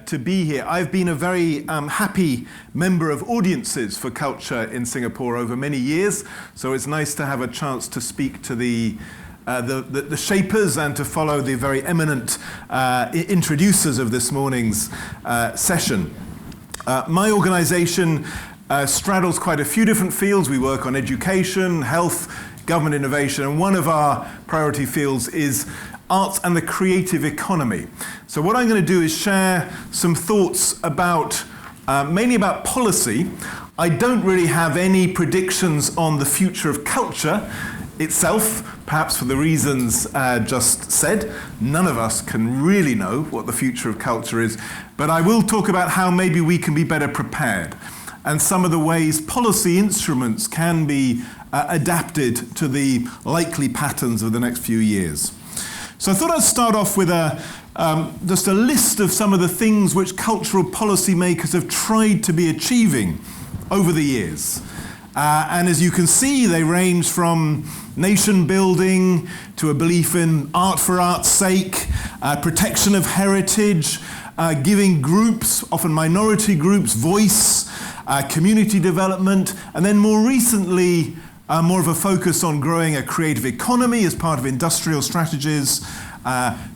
to be here. I've been a very happy member of audiences for culture in Singapore over many years, so it's nice to have a chance to speak to the shapers and to follow the very eminent introducers of this morning's session. My organization straddles quite a few different fields. We work on education, health, government innovation, and one of our priority fields is arts and the creative economy. So what I'm going to do is share some thoughts about, mainly about policy. I don't really have any predictions on the future of culture itself, perhaps for the reasons just said. None of us can really know what the future of culture is, but I will talk about how maybe we can be better prepared and some of the ways policy instruments can be adapted to the likely patterns of the next few years. So I thought I'd start off with just a list of some of the things which cultural policymakers have tried to be achieving over the years. And as you can see, they range from nation building to a belief in art for art's sake, protection of heritage, giving groups, often minority groups, voice, community development, and then more recently, more of a focus on growing a creative economy as part of industrial strategies,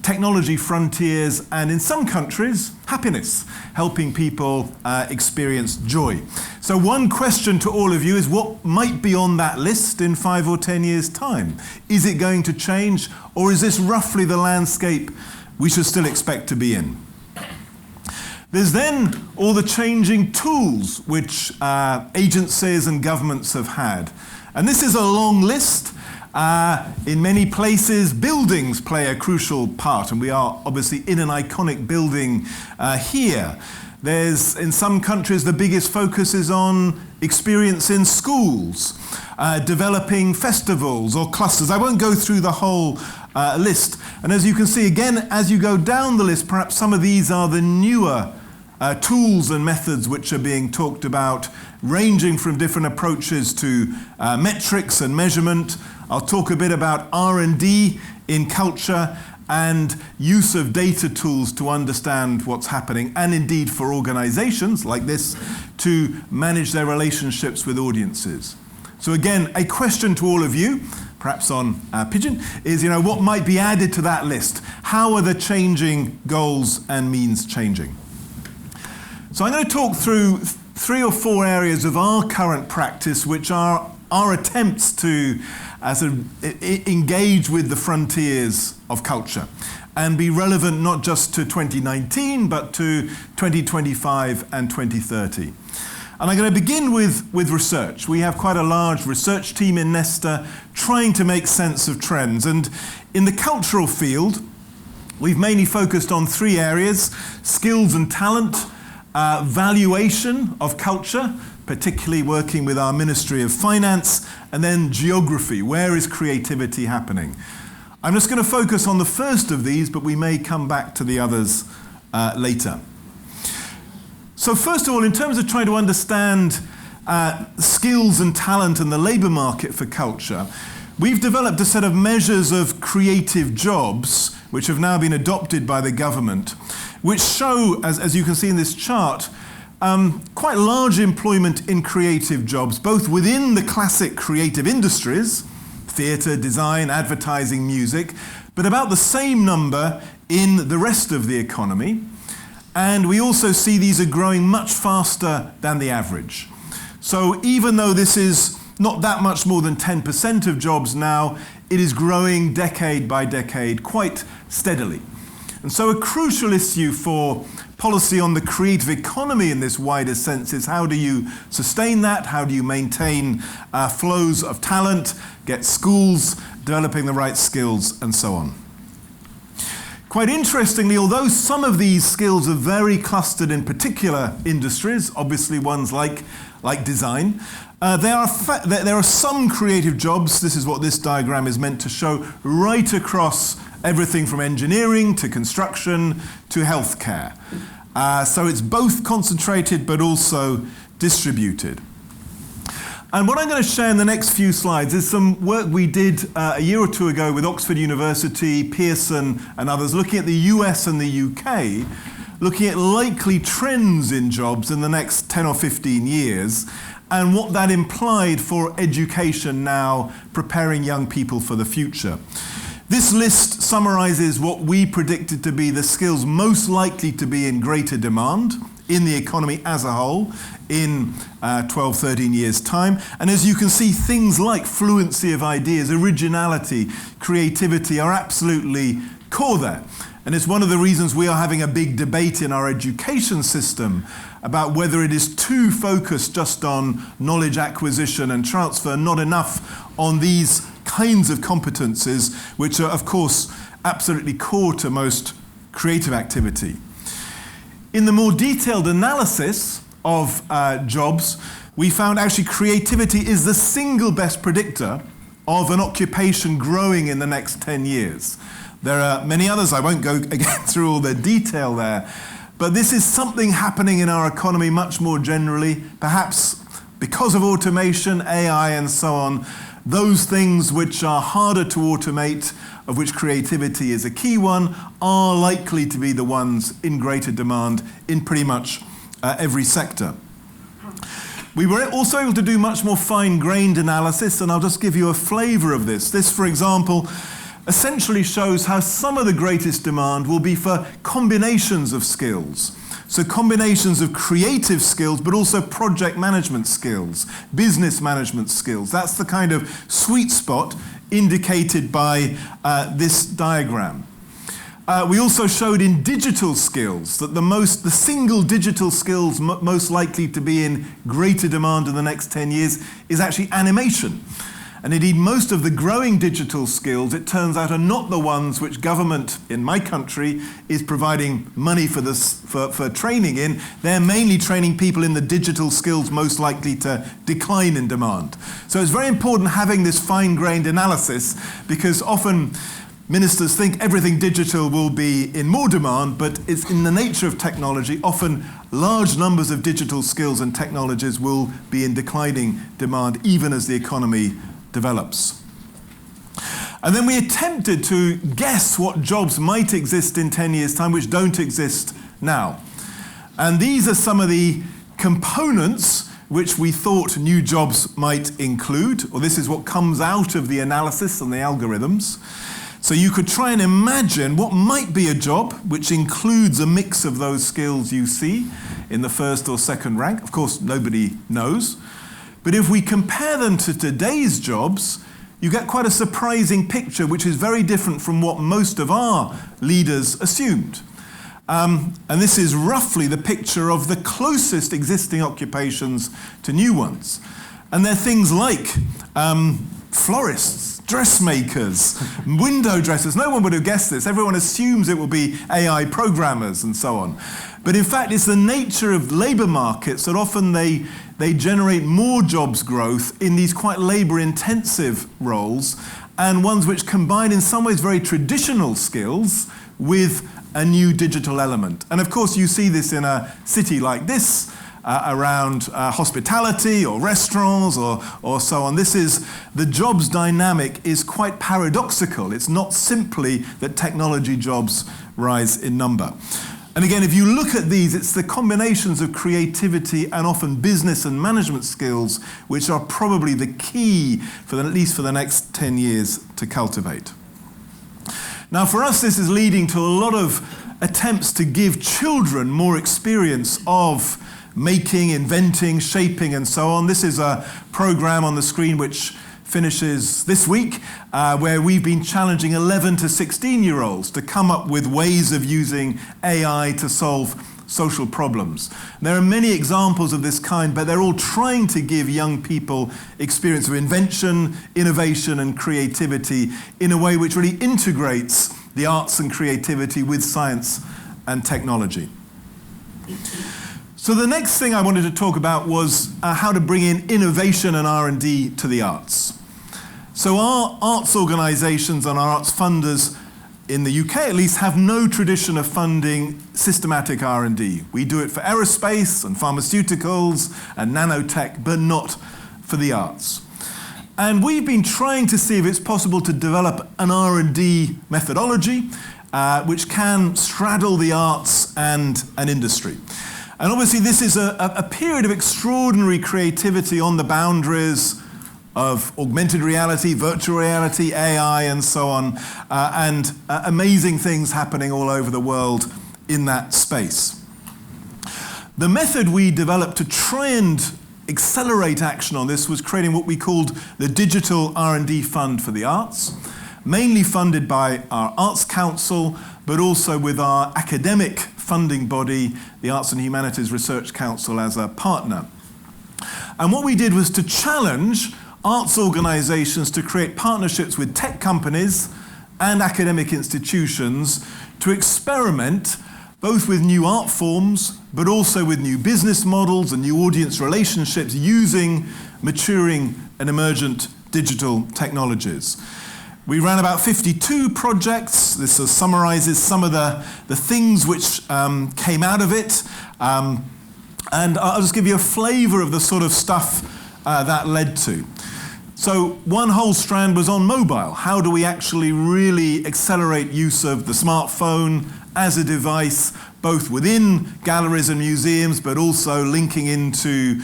technology frontiers, and in some countries, happiness, helping people experience joy. So one question to all of you is, what might be on that list in 5 or 10 years' time? Is it going to change, or is this roughly the landscape we should still expect to be in? There's then all the changing tools which agencies and governments have had. And this is a long list. In many places, buildings play a crucial part, and we are obviously in an iconic building here. There's, in some countries, the biggest focus is on experience in schools, developing festivals or clusters. I won't go through the whole list. And as you can see, again, as you go down the list, perhaps some of these are the newer tools and methods which are being talked about, ranging from different approaches to metrics and measurement. I'll talk a bit about R&D in culture and use of data tools to understand what's happening, and indeed for organizations like this to manage their relationships with audiences. So again, a question to all of you, perhaps on Pigeon, is, what might be added to that list? How are the changing goals and means changing? So I'm going to talk through 3 or 4 areas of our current practice, which are our attempts to engage with the frontiers of culture and be relevant not just to 2019, but to 2025 and 2030. And I'm going to begin with research. We have quite a large research team in NESTA trying to make sense of trends. And in the cultural field, we've mainly focused on 3 areas: skills and talent, valuation of culture, particularly working with our Ministry of Finance, and then geography. Where is creativity happening? I'm just going to focus on the first of these, but we may come back to the others later. So first of all, in terms of trying to understand skills and talent and the labour market for culture, we've developed a set of measures of creative jobs, which have now been adopted by the government, which show, as you can see in this chart, quite large employment in creative jobs, both within the classic creative industries, theatre, design, advertising, music, but about the same number in the rest of the economy. And we also see these are growing much faster than the average. So even though this is not that much more than 10% of jobs now, it is growing decade by decade quite steadily. And so a crucial issue for policy on the creative economy in this wider sense is, how do you sustain that? How do you maintain flows of talent, get schools developing the right skills, and so on? Quite interestingly, although some of these skills are very clustered in particular industries, obviously ones like design, there are some creative jobs, this is what this diagram is meant to show, right across everything from engineering to construction to healthcare. So it's both concentrated but also distributed. And what I'm going to share in the next few slides is some work we did a year or two ago with Oxford University, Pearson and others, looking at the US and the UK, looking at likely trends in jobs in the next 10 or 15 years, and what that implied for education now, preparing young people for the future. This list summarizes what we predicted to be the skills most likely to be in greater demand in the economy as a whole in 12, 13 years' time. And as you can see, things like fluency of ideas, originality, creativity are absolutely core there. And it's one of the reasons we are having a big debate in our education system about whether it is too focused just on knowledge acquisition and transfer, not enough on these kinds of competences, which are, of course, absolutely core to most creative activity. In the more detailed analysis of jobs, we found actually creativity is the single best predictor of an occupation growing in the next 10 years. There are many others, I won't go again through all the detail there, but this is something happening in our economy much more generally, perhaps because of automation, AI and so on. Those things which are harder to automate, of which creativity is a key one, are likely to be the ones in greater demand in pretty much every sector. We were also able to do much more fine-grained analysis, and I'll just give you a flavor of this. This, for example, essentially shows how some of the greatest demand will be for combinations of skills. So combinations of creative skills, but also project management skills, business management skills. That's the kind of sweet spot indicated by this diagram. We also showed in digital skills that the single digital skills most likely to be in greater demand in the next 10 years is actually animation. And indeed, most of the growing digital skills, it turns out, are not the ones which government in my country is providing money for training in. They're mainly training people in the digital skills most likely to decline in demand. So it's very important having this fine-grained analysis, because often ministers think everything digital will be in more demand, but it's in the nature of technology. Often large numbers of digital skills and technologies will be in declining demand even as the economy develops. And then we attempted to guess what jobs might exist in 10 years' time which don't exist now. And these are some of the components which we thought new jobs might include, or this is what comes out of the analysis and the algorithms. So you could try and imagine what might be a job which includes a mix of those skills you see in the first or second rank. Of course, nobody knows. But if we compare them to today's jobs, you get quite a surprising picture, which is very different from what most of our leaders assumed. And this is roughly the picture of the closest existing occupations to new ones. And they're things like florists, dressmakers, window dressers. No one would have guessed this. Everyone assumes it will be AI programmers and so on. But in fact, it's the nature of labour markets that often they generate more jobs growth in these quite labour-intensive roles, and ones which combine in some ways very traditional skills with a new digital element. And of course, you see this in a city like this, around hospitality or restaurants or so on. This is, the jobs dynamic is quite paradoxical. It's not simply that technology jobs rise in number. And again, if you look at these, it's the combinations of creativity and often business and management skills which are probably the key, for at least for the next 10 years, to cultivate. Now for us, this is leading to a lot of attempts to give children more experience of making, inventing, shaping, and so on. This is a program on the screen which finishes this week, where we've been challenging 11 to 16-year-olds to come up with ways of using AI to solve social problems. There are many examples of this kind, but they're all trying to give young people experience of invention, innovation, and creativity in a way which really integrates the arts and creativity with science and technology. So the next thing I wanted to talk about was how to bring in innovation and R&D to the arts. So our arts organisations and our arts funders in the UK at least have no tradition of funding systematic R&D. We do it for aerospace and pharmaceuticals and nanotech, but not for the arts. And we've been trying to see if it's possible to develop an R&D methodology which can straddle the arts and an industry. And obviously this is a period of extraordinary creativity on the boundaries of augmented reality, virtual reality, AI, and so on, and amazing things happening all over the world in that space. The method we developed to try and accelerate action on this was creating what we called the Digital R&D Fund for the Arts, mainly funded by our Arts Council, but also with our academic funding body, the Arts and Humanities Research Council, as a partner. And what we did was to challenge arts organizations to create partnerships with tech companies and academic institutions to experiment both with new art forms, but also with new business models and new audience relationships using maturing and emergent digital technologies. We ran about 52 projects. This summarizes some of the things which came out of it. And I'll just give you a flavor of the sort of stuff that led to. So one whole strand was on mobile. How do we actually really accelerate use of the smartphone as a device, both within galleries and museums, but also linking into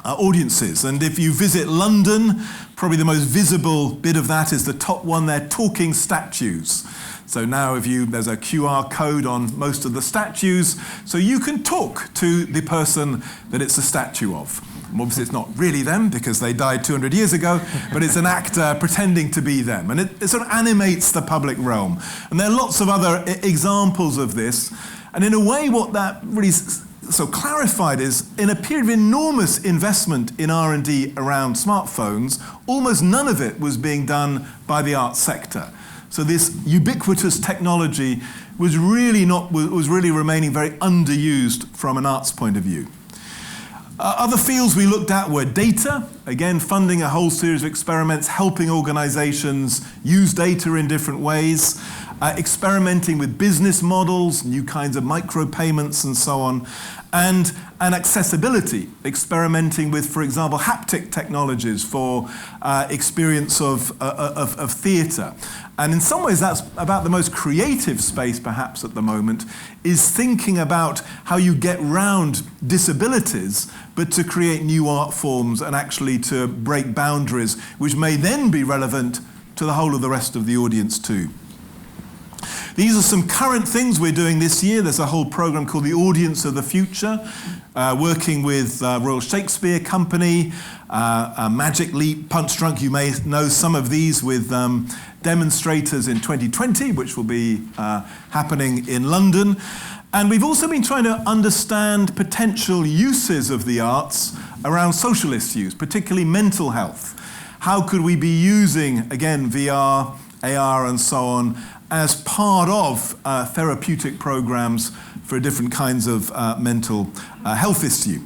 audiences? And if you visit London, probably the most visible bit of that is the top one there, talking statues. So now there's a QR code on most of the statues, so you can talk to the person that it's a statue of. Obviously it's not really them because they died 200 years ago, but it's an actor pretending to be them. And it sort of animates the public realm. And there are lots of other examples of this. And in a way what that really so clarified is, in a period of enormous investment in R&D around smartphones, almost none of it was being done by the arts sector. So this ubiquitous technology was really remaining very underused from an arts point of view. Other fields we looked at were data, again funding a whole series of experiments, helping organizations use data in different ways, experimenting with business models, new kinds of micropayments and so on, and accessibility, experimenting with, for example, haptic technologies for experience of theatre. And in some ways that's about the most creative space perhaps at the moment, is thinking about how you get round disabilities, but to create new art forms and actually to break boundaries, which may then be relevant to the whole of the rest of the audience too. These are some current things we're doing this year. There's a whole program called the Audience of the Future, working with Royal Shakespeare Company, Magic Leap, Punch Drunk. You may know some of these with demonstrators in 2020, which will be happening in London. And we've also been trying to understand potential uses of the arts around social issues, particularly mental health. How could we be using, again, VR, AR, and so on, as part of therapeutic programs for different kinds of mental health issue.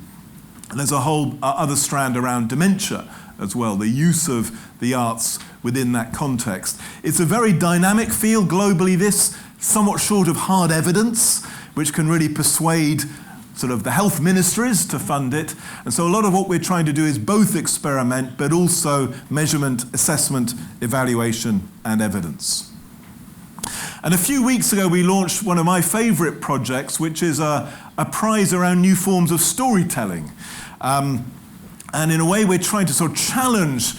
And there's a whole other strand around dementia as well, the use of the arts within that context. It's a very dynamic field globally, this, somewhat short of hard evidence, which can really persuade sort of the health ministries to fund it. And so a lot of what we're trying to do is both experiment, but also measurement, assessment, evaluation, and evidence. And a few weeks ago, we launched one of my favorite projects, which is a prize around new forms of storytelling. And in a way, we're trying to sort of challenge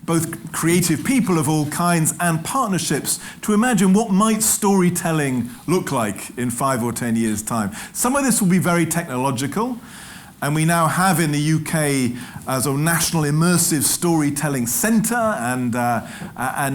both creative people of all kinds and partnerships to imagine what might storytelling look like in 5 or 10 years' time. Some of this will be very technological, and we now have in the UK as a national immersive storytelling centre and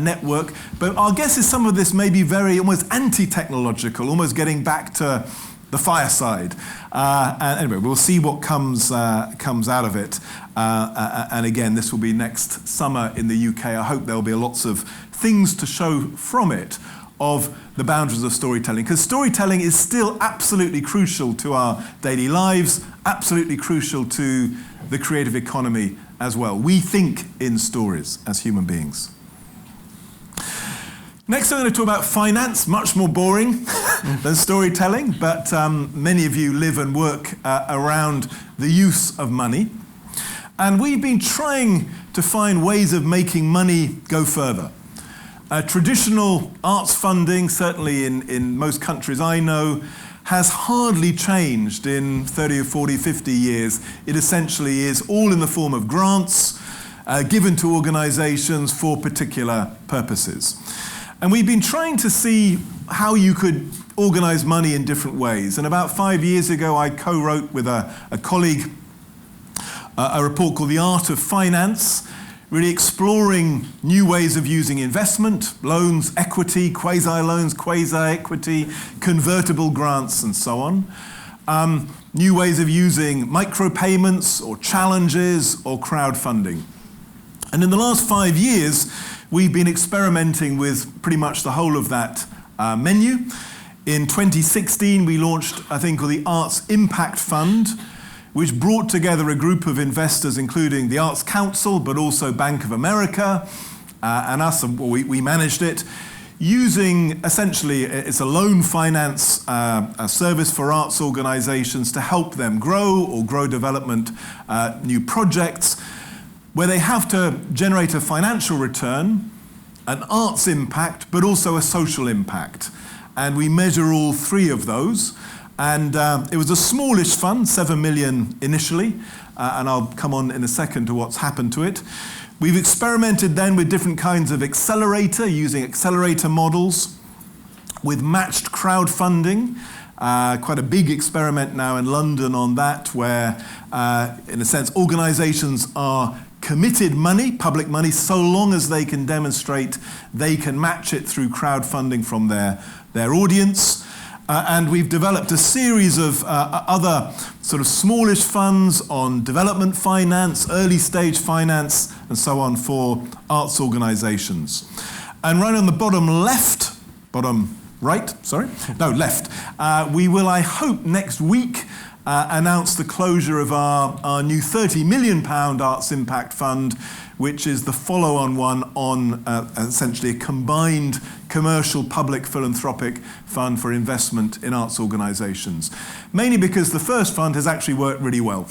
network. But our guess is some of this may be very almost anti-technological, almost getting back to the fireside. And anyway, we'll see what comes out of it. And again, this will be next summer in the UK. I hope there'll be lots of things to show from it of the boundaries of storytelling, because storytelling is still absolutely crucial to our daily lives, absolutely crucial to the creative economy as well. We think in stories as human beings. Next, I'm going to talk about finance, much more boring than storytelling, but many of you live and work around the use of money. And we've been trying to find ways of making money go further. Traditional arts funding, certainly in most countries I know, has hardly changed in 30 or 40, 50 years. It essentially is all in the form of grants given to organizations for particular purposes. And we've been trying to see how you could organize money in different ways. And about 5 years ago, I co-wrote with a colleague a report called The Art of Finance, really exploring new ways of using investment, loans, equity, quasi-loans, quasi-equity, convertible grants, and so on. New ways of using micropayments or challenges or crowdfunding. And in the last 5 years, we've been experimenting with pretty much the whole of that menu. In 2016, we launched a thing called the Arts Impact Fund, which brought together a group of investors, including the Arts Council, but also Bank of America, and us, and we managed it, using, essentially, it's a loan finance a service for arts organizations to help them grow or grow development, new projects, where they have to generate a financial return, an arts impact, but also a social impact. And we measure all three of those. And it was a smallish fund, 7 million initially, and I'll come on in a second to what's happened to it. We've experimented then with different kinds of accelerator, using accelerator models, with matched crowdfunding, quite a big experiment now in London on that, where, in a sense, organizations are committed money, public money, so long as they can demonstrate they can match it through crowdfunding from their audience. And we've developed a series of other sort of smallish funds on development finance, early stage finance, and so on for arts organizations. And right on the bottom left, we will, I hope, next week announce the closure of our new £30 million Arts Impact Fund, which is the follow-on one on essentially a combined commercial public philanthropic fund for investment in arts organizations. Mainly because the first fund has actually worked really well.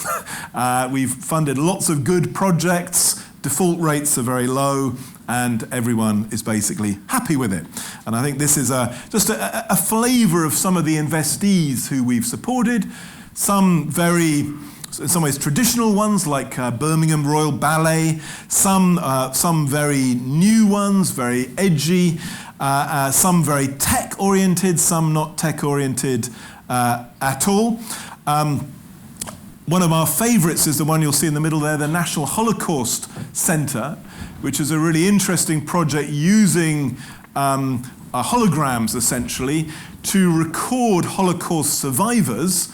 We've funded lots of good projects, default rates are very low, and everyone is basically happy with it. And I think this is just a flavor of some of the investees who we've supported, some very, in some ways, traditional ones like Birmingham Royal Ballet, some very new ones, very edgy, some very tech-oriented, some not tech-oriented at all. One of our favorites is the one you'll see in the middle there, the National Holocaust Center, which is a really interesting project using holograms, essentially, to record Holocaust survivors,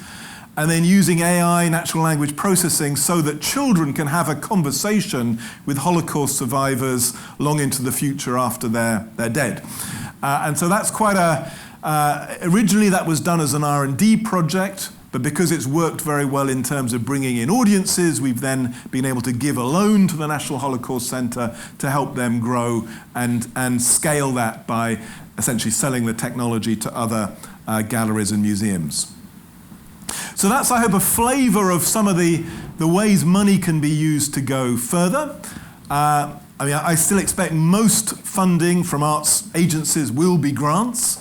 and then using AI, natural language processing, so that children can have a conversation with Holocaust survivors long into the future after they're dead. And so that's quite originally that was done as an R&D project, but because it's worked very well in terms of bringing in audiences, we've then been able to give a loan to the National Holocaust Center to help them grow and scale that by essentially selling the technology to other galleries and museums. So that's, I hope, a flavor of some of the ways money can be used to go further. I still expect most funding from arts agencies will be grants,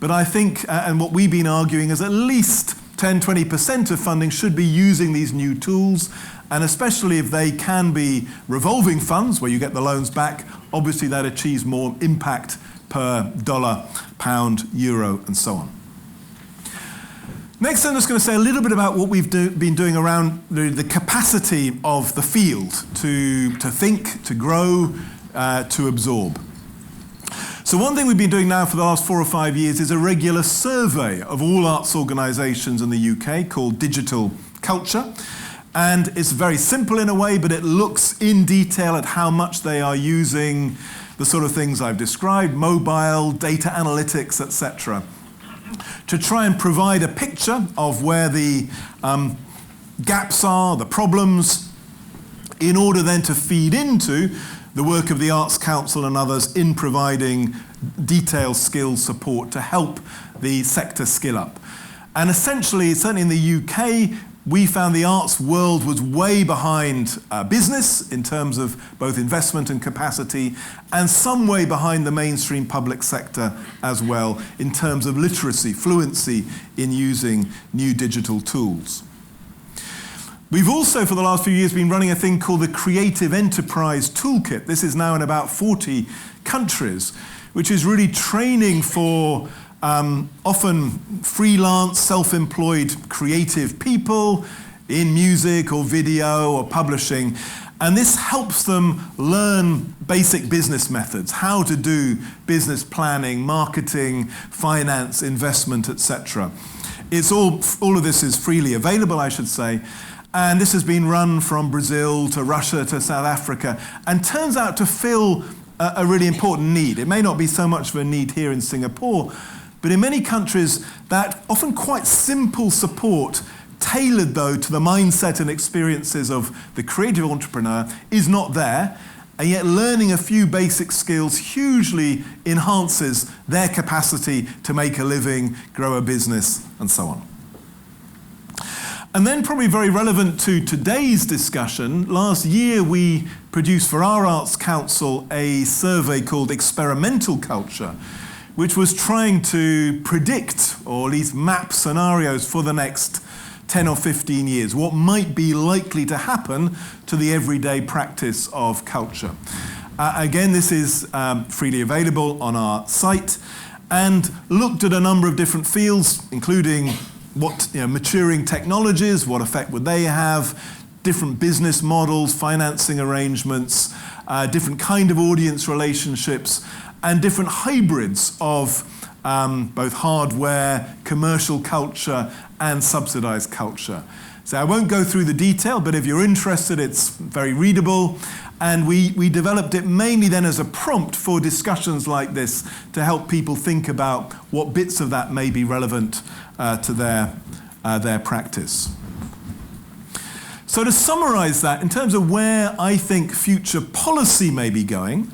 but I think, and what we've been arguing is at least 10-20% of funding should be using these new tools, and especially if they can be revolving funds where you get the loans back, obviously that achieves more impact per dollar, pound, euro, and so on. Next, I'm just going to say a little bit about what we've been doing around the capacity of the field to think, to grow, to absorb. So one thing we've been doing now for the last 4 or 5 years is a regular survey of all arts organisations in the UK called Digital Culture. And it's very simple in a way, but it looks in detail at how much they are using the sort of things I've described, mobile, data analytics, etc., to try and provide a picture of where the gaps are, the problems, in order then to feed into the work of the Arts Council and others in providing detailed skills support to help the sector skill up. And essentially, certainly in the UK, we found the arts world was way behind business in terms of both investment and capacity, and some way behind the mainstream public sector as well in terms of literacy, fluency in using new digital tools. We've also, for the last few years, been running a thing called the Creative Enterprise Toolkit. This is now in about 40 countries, which is really training for often freelance, self-employed creative people in music or video or publishing. And this helps them learn basic business methods, how to do business planning, marketing, finance, investment, etc. It's all of this is freely available, I should say. And this has been run from Brazil to Russia to South Africa, and turns out to fill a really important need. It may not be so much of a need here in Singapore, but in many countries, that often quite simple support, tailored though to the mindset and experiences of the creative entrepreneur, is not there. And yet learning a few basic skills hugely enhances their capacity to make a living, grow a business, and so on. And then probably very relevant to today's discussion, last year we produced for our Arts Council a survey called Experimental Culture, which was trying to predict, or at least map scenarios for the next 10 or 15 years, what might be likely to happen to the everyday practice of culture. Again, this is freely available on our site, and looked at a number of different fields, including what maturing technologies, what effect would they have, different business models, financing arrangements, different kind of audience relationships, and different hybrids of both hardware, commercial culture, and subsidized culture. So I won't go through the detail, but if you're interested, it's very readable. And we developed it mainly then as a prompt for discussions like this to help people think about what bits of that may be relevant to their practice. So to summarize that, in terms of where I think future policy may be going,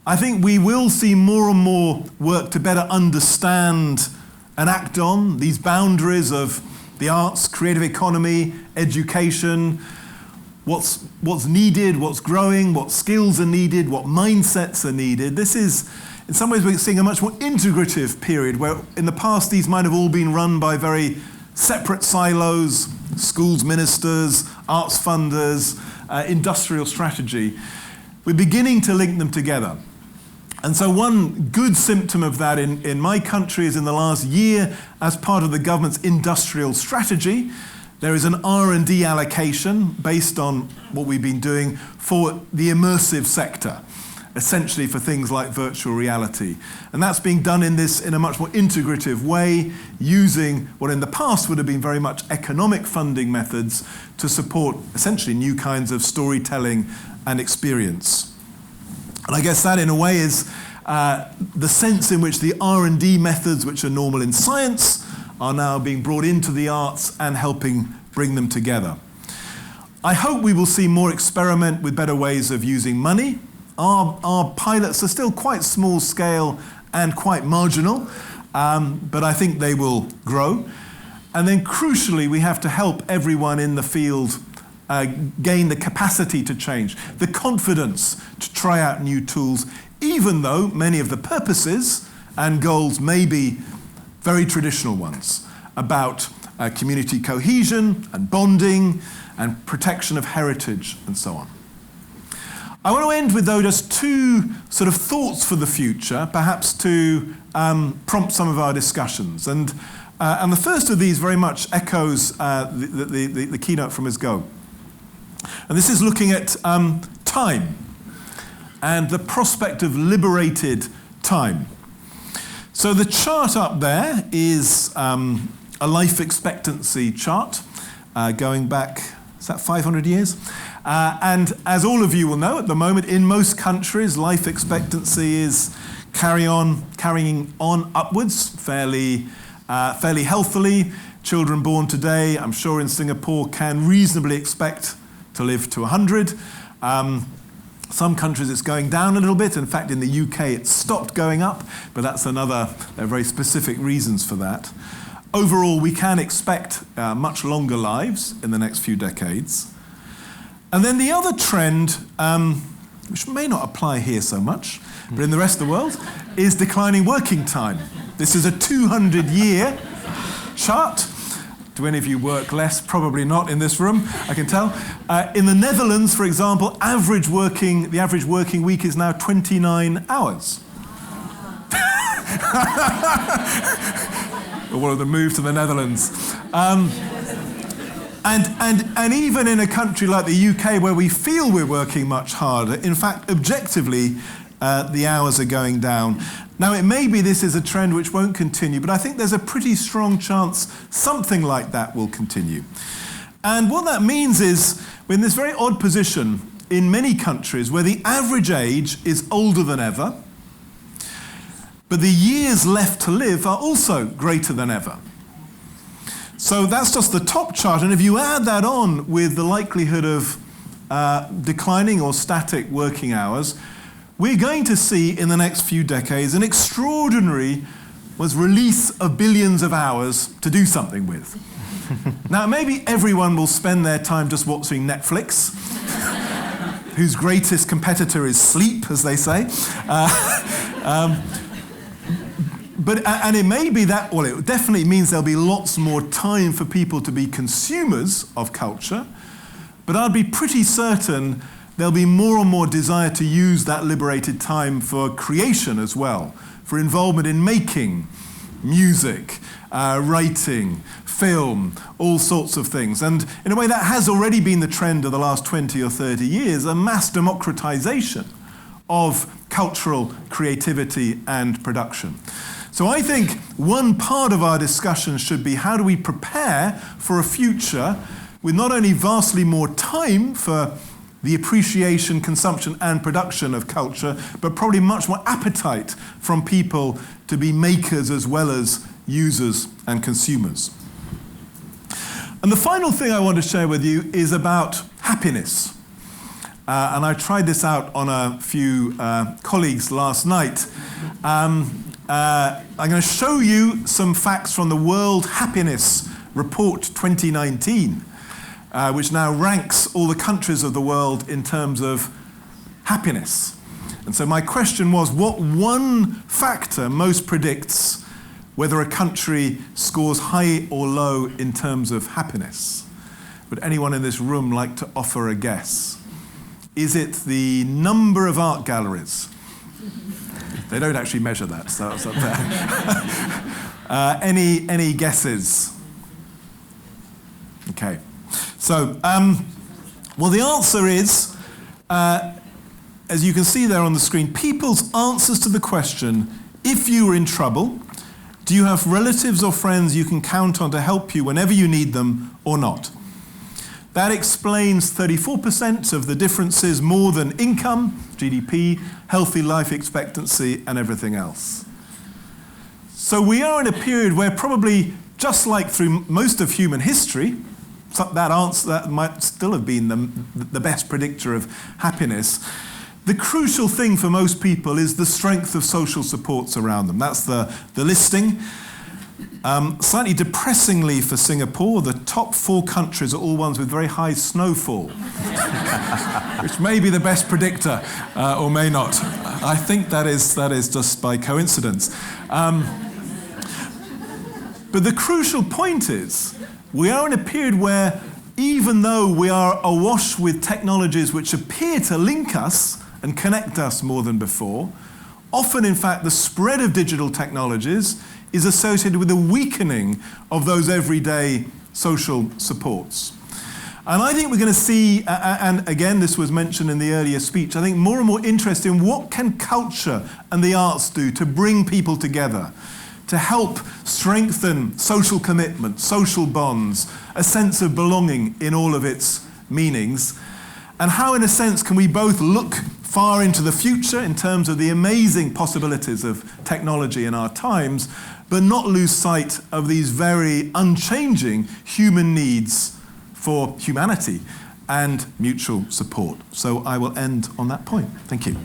I think we will see more and more work to better understand and act on these boundaries of the arts, creative economy, education, what's needed, what's growing, what skills are needed, what mindsets are needed. This is, in some ways, we're seeing a much more integrative period where in the past these might have all been run by very separate silos, schools ministers, arts funders, industrial strategy. We're beginning to link them together. And so one good symptom of that in my country is in the last year, as part of the government's industrial strategy, there is an R&D allocation based on what we've been doing for the immersive sector, essentially for things like virtual reality. And that's being done in a much more integrative way, using what in the past would have been very much economic funding methods to support essentially new kinds of storytelling and experience. And I guess that in a way is the sense in which the R&D methods, which are normal in science, are now being brought into the arts and helping bring them together. I hope we will see more experiment with better ways of using money. Our pilots are still quite small scale and quite marginal, but I think they will grow. And then crucially, we have to help everyone in the field gain the capacity to change, the confidence to try out new tools, even though many of the purposes and goals may be very traditional ones about community cohesion and bonding and protection of heritage and so on. I want to end with, though, just two sort of thoughts for the future, perhaps to prompt some of our discussions. And the first of these very much echoes the keynote from Ms. Go. And this is looking at time and the prospect of liberated time. So the chart up there is a life expectancy chart going back, is that 500 years? And as all of you will know, at the moment, in most countries, life expectancy is carrying on upwards fairly healthily. Children born today, I'm sure in Singapore, can reasonably expect to live to 100. Some countries it's going down a little bit. In fact, in the UK, it's stopped going up, but there are very specific reasons for that. overall we can expect much longer lives in the next few decades. And then the other trend, which may not apply here so much, but in the rest of the world, is declining working time. This is a 200-year chart. Do any of you work less? Probably not in this room, I can tell. In the Netherlands, for example, the average working week is now 29 hours. Or one of them moved to the Netherlands. And even in a country like the UK, where we feel we're working much harder, in fact, objectively, the hours are going down. Now, it may be this is a trend which won't continue, but I think there's a pretty strong chance something like that will continue. And what that means is we're in this very odd position in many countries where the average age is older than ever, but the years left to live are also greater than ever. So that's just the top chart, and if you add that on with the likelihood of declining or static working hours, we're going to see in the next few decades an extraordinary release of billions of hours to do something with. Now, maybe everyone will spend their time just watching Netflix, whose greatest competitor is sleep, as they say. And it may be that, well, it definitely means there'll be lots more time for people to be consumers of culture, but I'd be pretty certain there'll be more and more desire to use that liberated time for creation as well, for involvement in making music, writing, film, all sorts of things. And in a way that has already been the trend of the last 20 or 30 years, a mass democratization of cultural creativity and production. So I think one part of our discussion should be how do we prepare for a future with not only vastly more time for the appreciation, consumption, and production of culture, but probably much more appetite from people to be makers as well as users and consumers. And the final thing I want to share with you is about happiness. And I tried this out on a few colleagues last night. I'm going to show you some facts from the World Happiness Report 2019. Which now ranks all the countries of the world in terms of happiness. And so my question was, what one factor most predicts whether a country scores high or low in terms of happiness? Would anyone in this room like to offer a guess? Is it the number of art galleries? They don't actually measure that, so it's up there. Any guesses? Okay. So, well, the answer is, as you can see there on the screen, people's answers to the question, if you were in trouble, do you have relatives or friends you can count on to help you whenever you need them or not? That explains 34% of the differences more than income, GDP, healthy life expectancy, and everything else. So we are in a period where probably, just like through most of human history, that answer that might still have been the best predictor of happiness. The crucial thing for most people is the strength of social supports around them. That's the listing. Slightly depressingly for Singapore, the top 4 countries are all ones with very high snowfall, which may be the best predictor, or may not. I think that is just by coincidence. But the crucial point is, we are in a period where, even though we are awash with technologies which appear to link us and connect us more than before, often, in fact, the spread of digital technologies is associated with a weakening of those everyday social supports. And I think we're going to see, and again, this was mentioned in the earlier speech, I think more and more interest in what can culture and the arts do to bring people together, to help strengthen social commitment, social bonds, a sense of belonging in all of its meanings, and how, in a sense, can we both look far into the future in terms of the amazing possibilities of technology in our times, but not lose sight of these very unchanging human needs for humanity and mutual support. So I will end on that point. Thank you.